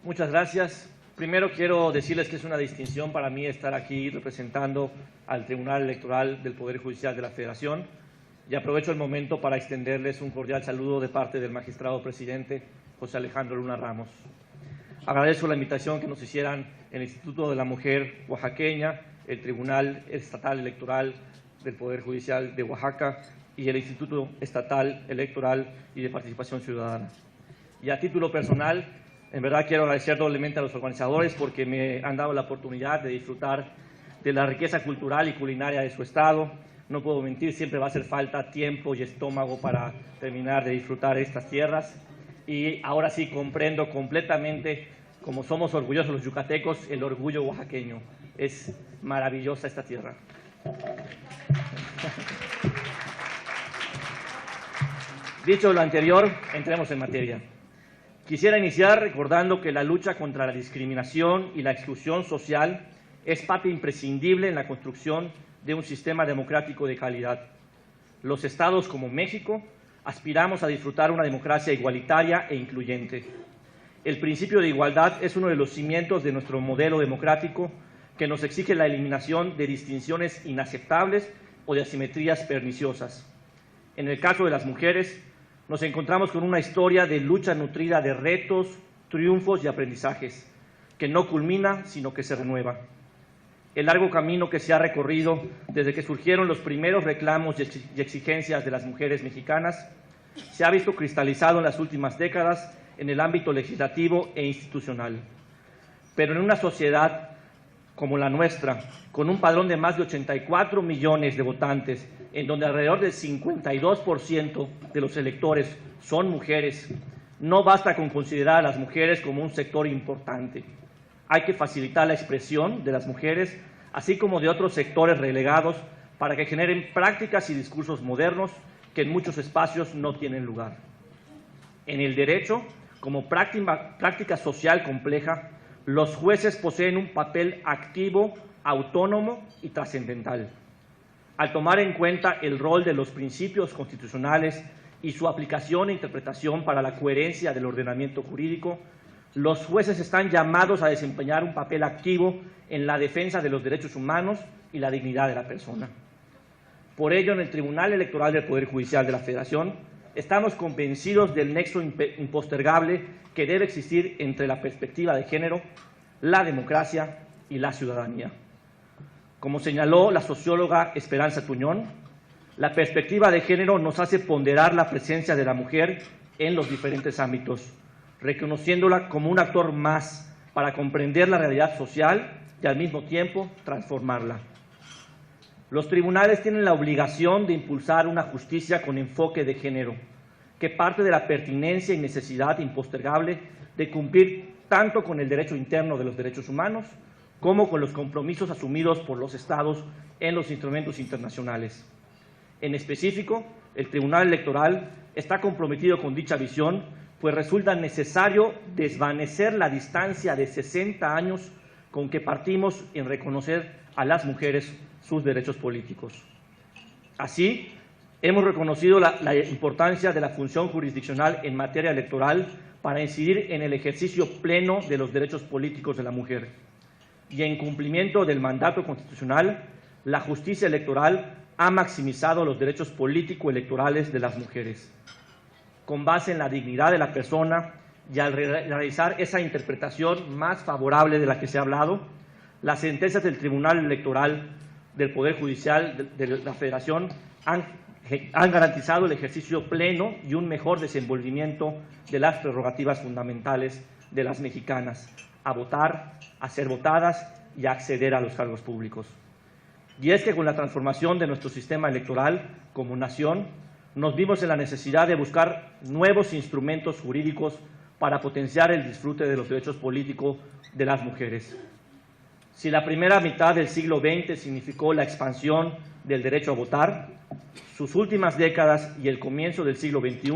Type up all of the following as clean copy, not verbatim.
Muchas gracias. Primero quiero decirles que es una distinción para mí estar aquí representando al Tribunal Electoral del Poder Judicial de la Federación y aprovecho el momento para extenderles un cordial saludo de parte del magistrado presidente José Alejandro Luna Ramos. Agradezco la invitación que nos hicieran el Instituto de la Mujer Oaxaqueña, el Tribunal Estatal Electoral del Poder Judicial de Oaxaca y el Instituto Estatal Electoral y de Participación Ciudadana. Y a título personal, en verdad quiero agradecer doblemente a los organizadores porque me han dado la oportunidad de disfrutar de la riqueza cultural y culinaria de su estado. No puedo mentir, siempre va a hacer falta tiempo y estómago para terminar de disfrutar estas tierras. Y ahora sí comprendo completamente, como somos orgullosos los yucatecos, el orgullo oaxaqueño. Es maravillosa esta tierra. Dicho lo anterior, entremos en materia. Quisiera iniciar recordando que la lucha contra la discriminación y la exclusión social es parte imprescindible en la construcción de un sistema democrático de calidad. Los estados como México aspiramos a disfrutar una democracia igualitaria e incluyente. El principio de igualdad es uno de los cimientos de nuestro modelo democrático que nos exige la eliminación de distinciones inaceptables o de asimetrías perniciosas. En el caso de las mujeres, nos encontramos con una historia de lucha nutrida de retos, triunfos y aprendizajes, que no culmina, sino que se renueva. El largo camino que se ha recorrido desde que surgieron los primeros reclamos y exigencias de las mujeres mexicanas se ha visto cristalizado en las últimas décadas en el ámbito legislativo e institucional. Pero en una sociedad como la nuestra, con un padrón de más de 84 millones de votantes, en donde alrededor del 52% de los electores son mujeres, no basta con considerar a las mujeres como un sector importante. Hay que facilitar la expresión de las mujeres, así como de otros sectores relegados, para que generen prácticas y discursos modernos que en muchos espacios no tienen lugar. En el derecho, como práctica social compleja, los jueces poseen un papel activo, autónomo y trascendental. Al tomar en cuenta el rol de los principios constitucionales y su aplicación e interpretación para la coherencia del ordenamiento jurídico, los jueces están llamados a desempeñar un papel activo en la defensa de los derechos humanos y la dignidad de la persona. Por ello, en el Tribunal Electoral del Poder Judicial de la Federación, estamos convencidos del nexo impostergable que debe existir entre la perspectiva de género, la democracia y la ciudadanía. Como señaló la socióloga Esperanza Tuñón, la perspectiva de género nos hace ponderar la presencia de la mujer en los diferentes ámbitos, reconociéndola como un actor más para comprender la realidad social y al mismo tiempo transformarla. Los tribunales tienen la obligación de impulsar una justicia con enfoque de género, que parte de la pertinencia y necesidad impostergable de cumplir tanto con el derecho interno de los derechos humanos como con los compromisos asumidos por los estados en los instrumentos internacionales. En específico, el Tribunal Electoral está comprometido con dicha visión, pues resulta necesario desvanecer la distancia de 60 años con que partimos en reconocer a las mujeres sus derechos políticos. Así, hemos reconocido la importancia de la función jurisdiccional en materia electoral para incidir en el ejercicio pleno de los derechos políticos de la mujer. Y en cumplimiento del mandato constitucional, la justicia electoral ha maximizado los derechos político-electorales de las mujeres. Con base en la dignidad de la persona y al realizar esa interpretación más favorable de la que se ha hablado, las sentencias del Tribunal Electoral del Poder Judicial de la Federación han garantizado el ejercicio pleno y un mejor desenvolvimiento de las prerrogativas fundamentales de las mexicanas, a votar, a ser votadas y a acceder a los cargos públicos. Y es que con la transformación de nuestro sistema electoral como nación, nos vimos en la necesidad de buscar nuevos instrumentos jurídicos para potenciar el disfrute de los derechos políticos de las mujeres. Si la primera mitad del siglo XX significó la expansión del derecho a votar, sus últimas décadas y el comienzo del siglo XXI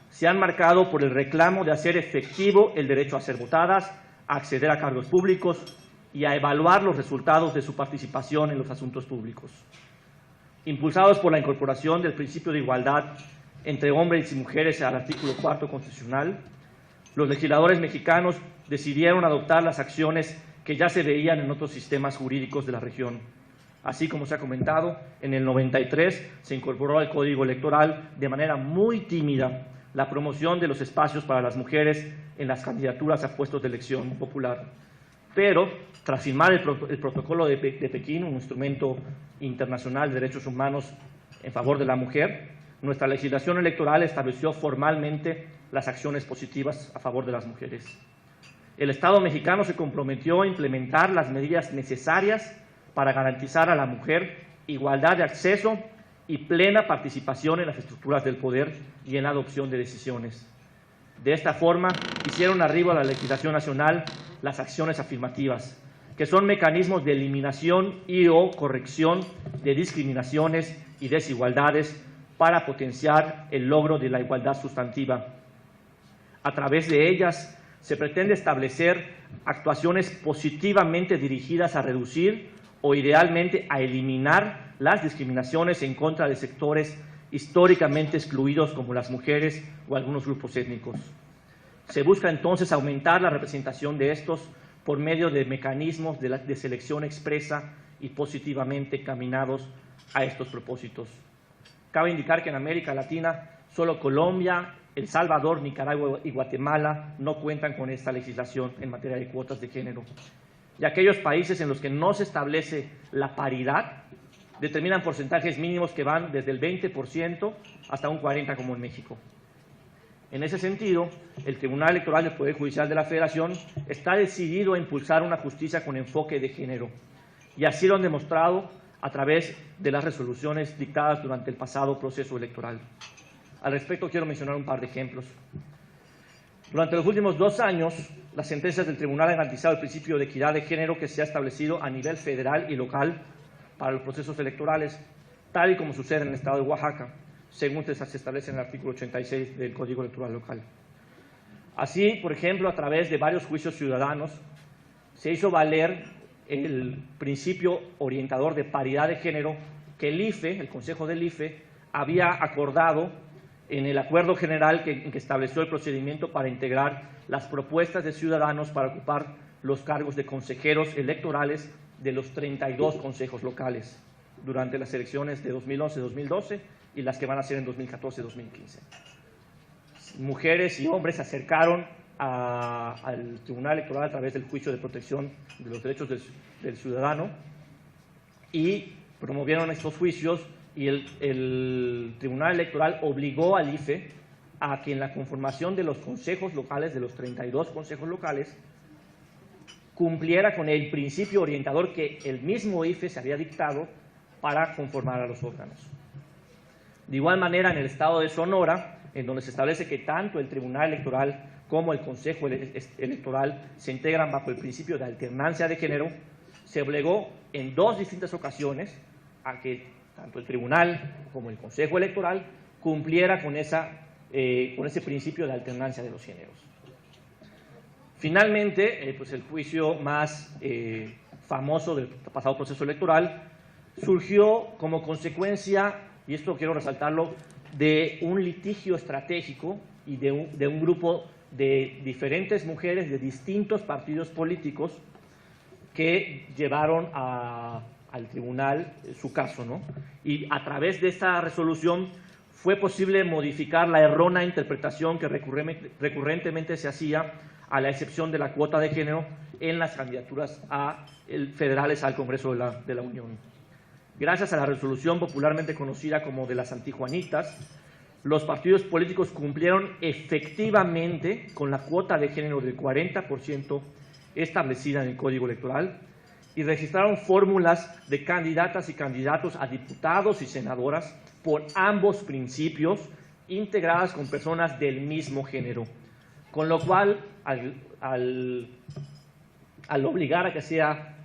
se han marcado por el reclamo de hacer efectivo el derecho a ser votadas, a acceder a cargos públicos y a evaluar los resultados de su participación en los asuntos públicos. Impulsados por la incorporación del principio de igualdad entre hombres y mujeres al artículo 4 constitucional, los legisladores mexicanos decidieron adoptar las acciones que ya se veían en otros sistemas jurídicos de la región. Así como se ha comentado, en el 93 se incorporó al Código Electoral de manera muy tímida la promoción de los espacios para las mujeres en las candidaturas a puestos de elección popular. Pero, tras firmar el Protocolo de Pekín, un instrumento internacional de derechos humanos en favor de la mujer, nuestra legislación electoral estableció formalmente las acciones positivas a favor de las mujeres. El Estado mexicano se comprometió a implementar las medidas necesarias para garantizar a la mujer igualdad de acceso y plena participación en las estructuras del poder y en la adopción de decisiones. De esta forma, hicieron arribo a la legislación nacional las acciones afirmativas, que son mecanismos de eliminación y o corrección de discriminaciones y desigualdades para potenciar el logro de la igualdad sustantiva. A través de ellas se pretende establecer actuaciones positivamente dirigidas a reducir o idealmente a eliminar las discriminaciones en contra de sectores históricamente excluidos como las mujeres o algunos grupos étnicos. Se busca entonces aumentar la representación de estos por medio de mecanismos de selección expresa y positivamente caminados a estos propósitos. Cabe indicar que en América Latina solo Colombia, El Salvador, Nicaragua y Guatemala no cuentan con esta legislación en materia de cuotas de género. Y aquellos países en los que no se establece la paridad determinan porcentajes mínimos que van desde el 20% hasta un 40% como en México. En ese sentido, el Tribunal Electoral del Poder Judicial de la Federación está decidido a impulsar una justicia con enfoque de género, y así lo han demostrado a través de las resoluciones dictadas durante el pasado proceso electoral. Al respecto, quiero mencionar un par de ejemplos. Durante los últimos 2 años, las sentencias del Tribunal han garantizado el principio de equidad de género que se ha establecido a nivel federal y local para los procesos electorales, tal y como sucede en el estado de Oaxaca, según se establece en el artículo 86 del Código Electoral local. Así, por ejemplo, a través de varios juicios ciudadanos, se hizo valer el principio orientador de paridad de género que el IFE, el Consejo del IFE, había acordado en el acuerdo general en que estableció el procedimiento para integrar las propuestas de ciudadanos para ocupar los cargos de consejeros electorales de los 32 consejos locales durante las elecciones de 2011-2012 y las que van a ser en 2014-2015. Mujeres y hombres se acercaron al Tribunal Electoral a través del juicio de protección de los derechos del ciudadano y promovieron estos juicios, y el Tribunal Electoral obligó al IFE a que en la conformación de los consejos locales, de los 32 consejos locales, cumpliera con el principio orientador que el mismo IFE se había dictado para conformar a los órganos. De igual manera, en el estado de Sonora, en donde se establece que tanto el Tribunal Electoral como el Consejo Electoral se integran bajo el principio de alternancia de género, se obligó en 2 distintas ocasiones a que tanto el Tribunal como el Consejo Electoral cumpliera con ese principio de alternancia de los géneros. Finalmente, pues el juicio más famoso del pasado proceso electoral surgió como consecuencia, y esto quiero resaltarlo, de un litigio estratégico y de un grupo de diferentes mujeres de distintos partidos políticos que llevaron al tribunal su caso, ¿no? Y a través de esta resolución fue posible modificar la errónea interpretación que recurrentemente se hacía a la excepción de la cuota de género en las candidaturas federales al Congreso de la Unión. Gracias a la resolución popularmente conocida como de las antijuanitas, los partidos políticos cumplieron efectivamente con la cuota de género del 40% establecida en el Código Electoral y registraron fórmulas de candidatas y candidatos a diputados y senadoras por ambos principios, integradas con personas del mismo género, con lo cual, al obligar a que sea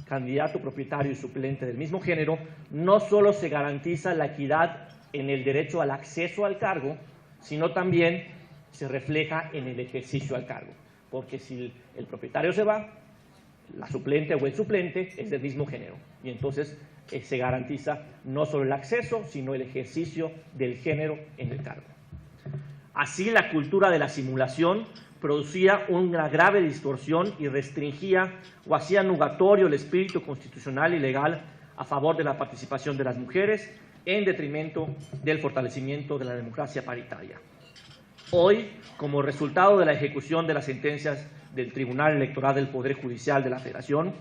candidato, propietario y suplente del mismo género, no solo se garantiza la equidad en el derecho al acceso al cargo, sino también se refleja en el ejercicio al cargo, porque si el propietario se va, la suplente o el suplente es del mismo género, y entonces se garantiza no solo el acceso, sino el ejercicio del género en el cargo. Así, la cultura de la simulación producía una grave distorsión y restringía o hacía nugatorio el espíritu constitucional y legal a favor de la participación de las mujeres en detrimento del fortalecimiento de la democracia paritaria. Hoy, como resultado de la ejecución de las sentencias del Tribunal Electoral del Poder Judicial de la Federación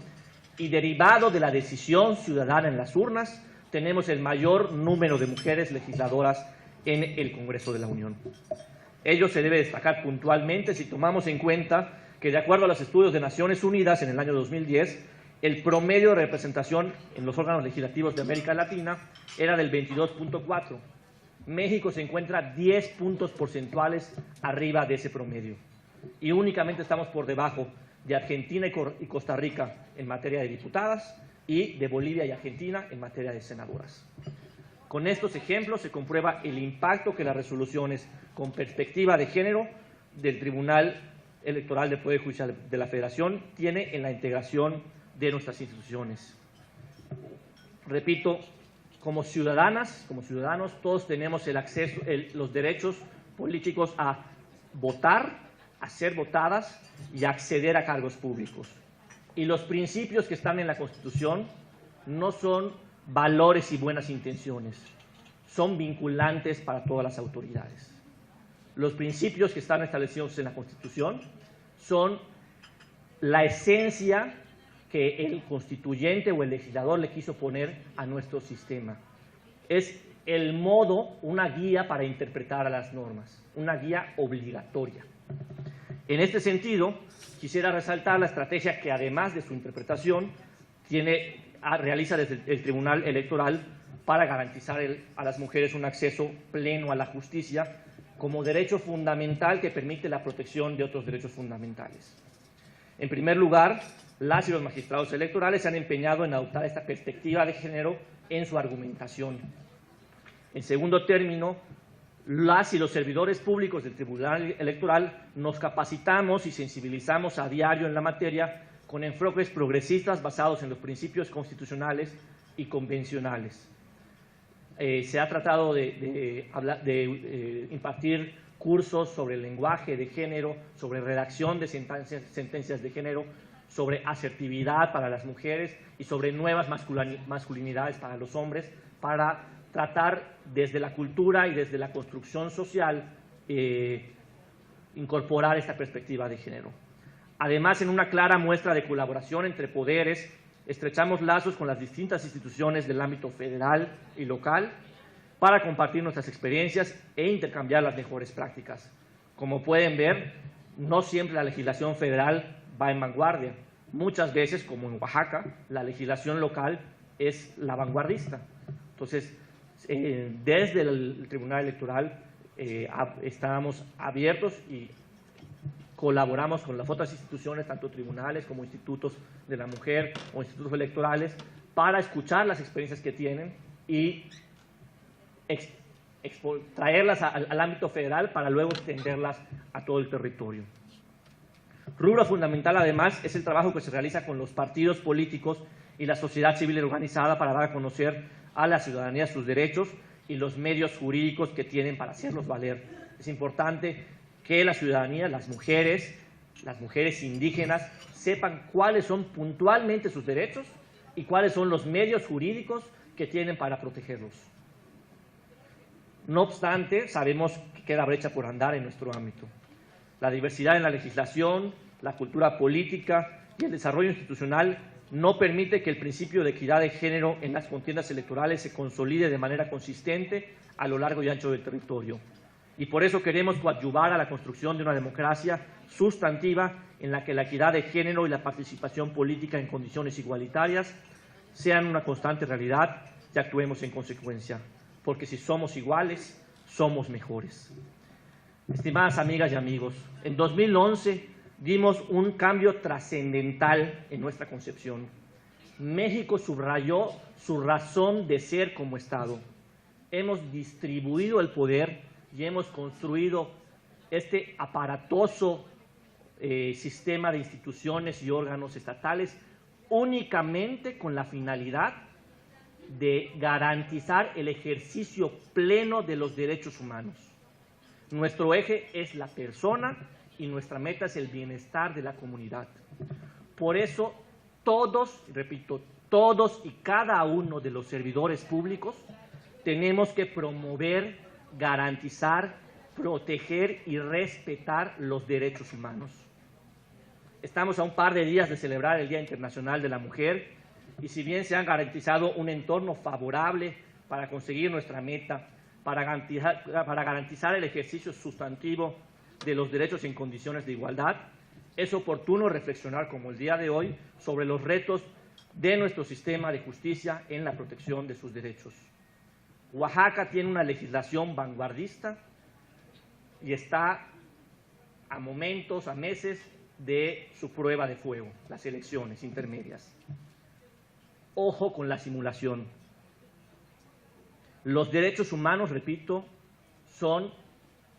y derivado de la decisión ciudadana en las urnas, tenemos el mayor número de mujeres legisladoras en el Congreso de la Unión. Ello se debe destacar puntualmente si tomamos en cuenta que, de acuerdo a los estudios de Naciones Unidas en el año 2010, el promedio de representación en los órganos legislativos de América Latina era del 22.4. México se encuentra 10 puntos porcentuales arriba de ese promedio y únicamente estamos por debajo de Argentina y Costa Rica en materia de diputadas y de Bolivia y Argentina en materia de senadoras. Con estos ejemplos se comprueba el impacto que las resoluciones con perspectiva de género del Tribunal Electoral del Poder Judicial de la Federación tiene en la integración de nuestras instituciones. Repito, como ciudadanas, como ciudadanos, todos tenemos el acceso, los derechos políticos a votar, a ser votadas y a acceder a cargos públicos. Y los principios que están en la Constitución no son valores y buenas intenciones, son vinculantes para todas las autoridades. Los principios que están establecidos en la Constitución son la esencia que el constituyente o el legislador le quiso poner a nuestro sistema. Es el modo, una guía para interpretar a las normas, una guía obligatoria. En este sentido, quisiera resaltar la estrategia que, además de su interpretación, realiza desde el Tribunal Electoral para garantizar a las mujeres un acceso pleno a la justicia como derecho fundamental que permite la protección de otros derechos fundamentales. En primer lugar, las y los magistrados electorales se han empeñado en adoptar esta perspectiva de género en su argumentación. En segundo término, las y los servidores públicos del Tribunal Electoral nos capacitamos y sensibilizamos a diario en la materia con enfoques progresistas basados en los principios constitucionales y convencionales. Se ha tratado de impartir cursos sobre el lenguaje de género, sobre redacción de sentencias de género, sobre asertividad para las mujeres y sobre nuevas masculinidades para los hombres, para tratar desde la cultura y desde la construcción social incorporar esta perspectiva de género. Además, en una clara muestra de colaboración entre poderes, estrechamos lazos con las distintas instituciones del ámbito federal y local para compartir nuestras experiencias e intercambiar las mejores prácticas. Como pueden ver, no siempre la legislación federal va en vanguardia. Muchas veces, como en Oaxaca, la legislación local es la vanguardista. Entonces, desde el Tribunal Electoral estamos abiertos y colaboramos con las otras instituciones, tanto tribunales como institutos de la mujer o institutos electorales, para escuchar las experiencias que tienen y traerlas al ámbito federal para luego extenderlas a todo el territorio. Rubro fundamental, además, es el trabajo que se realiza con los partidos políticos y la sociedad civil organizada para dar a conocer a la ciudadanía sus derechos y los medios jurídicos que tienen para hacerlos valer. Es importante que la ciudadanía, las mujeres indígenas, sepan cuáles son puntualmente sus derechos y cuáles son los medios jurídicos que tienen para protegerlos. No obstante, sabemos que queda brecha por andar en nuestro ámbito. La diversidad en la legislación, la cultura política y el desarrollo institucional no permite que el principio de equidad de género en las contiendas electorales se consolide de manera consistente a lo largo y ancho del territorio. Y por eso queremos coadyuvar a la construcción de una democracia sustantiva en la que la equidad de género y la participación política en condiciones igualitarias sean una constante realidad y actuemos en consecuencia, porque si somos iguales, somos mejores. Estimadas amigas y amigos, en 2011 dimos un cambio trascendental en nuestra concepción. México subrayó su razón de ser como Estado. Hemos distribuido el poder y hemos construido este aparatoso sistema de instituciones y órganos estatales únicamente con la finalidad de garantizar el ejercicio pleno de los derechos humanos. Nuestro eje es la persona y nuestra meta es el bienestar de la comunidad. Por eso, todos, repito, todos y cada uno de los servidores públicos tenemos que promover, garantizar, proteger y respetar los derechos humanos. Estamos a un par de días de celebrar el Día Internacional de la Mujer y si bien se han garantizado un entorno favorable para conseguir nuestra meta, para garantizar el ejercicio sustantivo de los derechos en condiciones de igualdad, es oportuno reflexionar como el día de hoy sobre los retos de nuestro sistema de justicia en la protección de sus derechos. Oaxaca tiene una legislación vanguardista y está a momentos, a meses de su prueba de fuego, las elecciones intermedias. Ojo con la simulación. Los derechos humanos, repito, son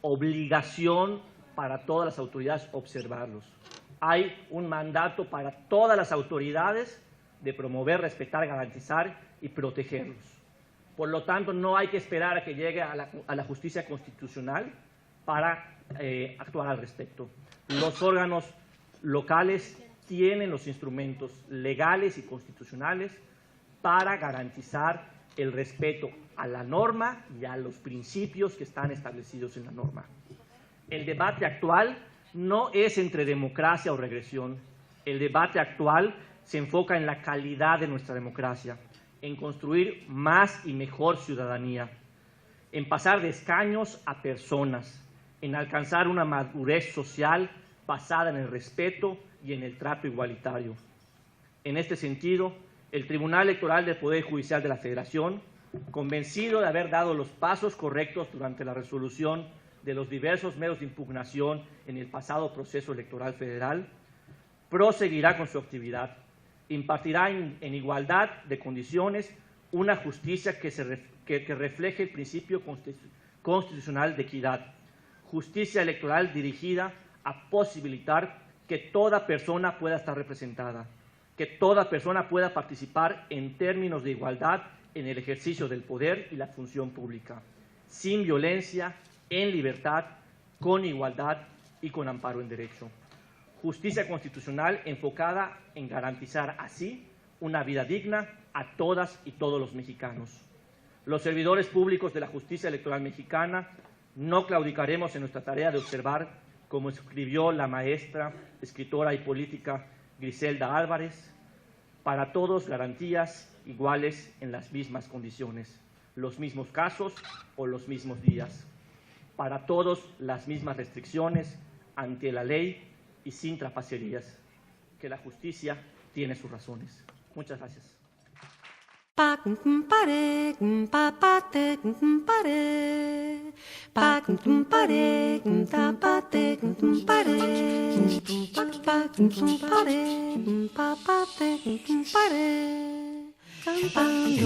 obligación para todas las autoridades observarlos. Hay un mandato para todas las autoridades de promover, respetar, garantizar y protegerlos. Por lo tanto, no hay que esperar a que llegue a la justicia constitucional para actuar al respecto. Los órganos locales tienen los instrumentos legales y constitucionales para garantizar el respeto a la norma y a los principios que están establecidos en la norma. El debate actual no es entre democracia o regresión. El debate actual se enfoca en la calidad de nuestra democracia, en construir más y mejor ciudadanía, en pasar de escaños a personas, en alcanzar una madurez social basada en el respeto y en el trato igualitario. En este sentido, el Tribunal Electoral del Poder Judicial de la Federación, convencido de haber dado los pasos correctos durante la resolución de los diversos medios de impugnación en el pasado proceso electoral federal, proseguirá con su actividad, impartirá en igualdad de condiciones una justicia que refleje el principio constitucional de equidad, justicia electoral dirigida a posibilitar que toda persona pueda estar representada, que toda persona pueda participar en términos de igualdad en el ejercicio del poder y la función pública, sin violencia, en libertad, con igualdad y con amparo en derecho. Justicia constitucional enfocada en garantizar así una vida digna a todas y todos los mexicanos. Los servidores públicos de la justicia electoral mexicana no claudicaremos en nuestra tarea de observar, como escribió la maestra, escritora y política Griselda Álvarez, para todos garantías iguales en las mismas condiciones, los mismos casos o los mismos días, para todos las mismas restricciones ante la ley y sin trapacerías, que la justicia tiene sus razones. Muchas gracias. Cantando,